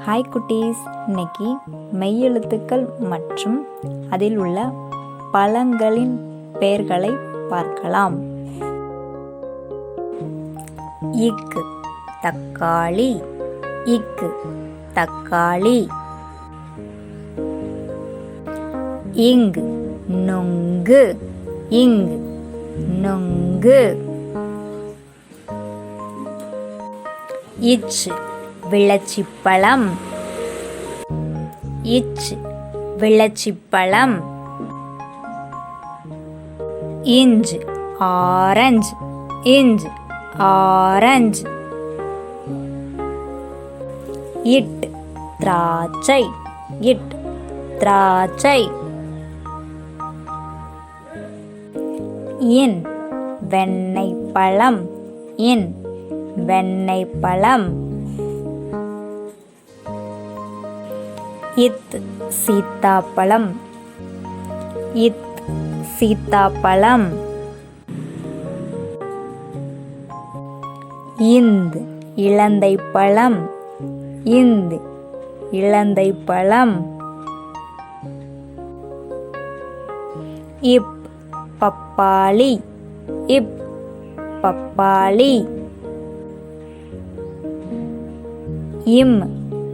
Hi குட்டீஸ், இன்னைக்கு மெய்யெழுத்துக்கள் மற்றும் அதில் உள்ள பழங்களின் பெயர்களை பார்க்கலாம். இக்கு தக்காளி, இக்கு தக்காளி. இங்கு நுங்கு, இங்கு நுங்கு. இச்சு விளச்சிப்பழம், இச்சு விளச்சிப்பழம். இஞ்சு ஆரஞ்சு, இஞ்சு ஆரஞ்சு. இட் திராட்சை, இட் திராட்சை. இன் வெண்ணெய் பழம், இன் வெண்ணெய் பழம். இத் சீத்தாப்பழம், இத் சீத்தாப்பழம். இந்து இலந்தை பழம், இந்து இலந்தை பழம். இப் பப்பாளி, இப் பப்பாளி. இம்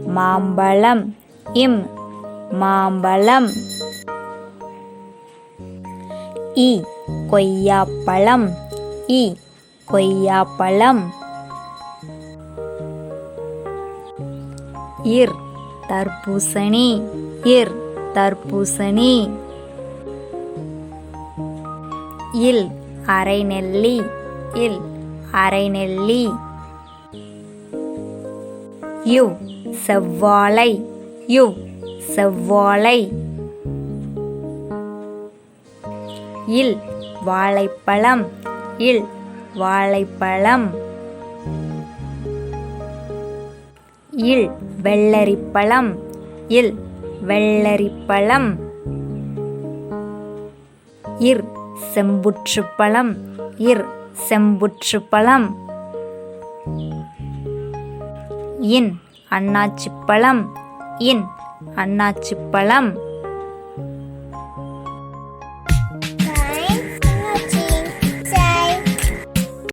மாம்பழம், இம் மாம்பழம். இ கொய்யாப்பழம், இ கொய்யாப்பழம். இர் தர்பூசணி, இர் தர்பூசணி. இல் அரைநெல்லி, இல் அரைநெல்லி. யு செவ்வாழை, யு செவ்வாழை. இல் வாழைப்பழம், இல் வாழைப்பழம். இல் வெள்ளரிப்பழம், இல் வெள்ளரிப்பழம். இர் செம்புற்றுப்பழம், இர் செம்புற்றுப்பழம். இன் அன்னாச்சிப்பழம், இன் அன்னாச்சிப்பழம்.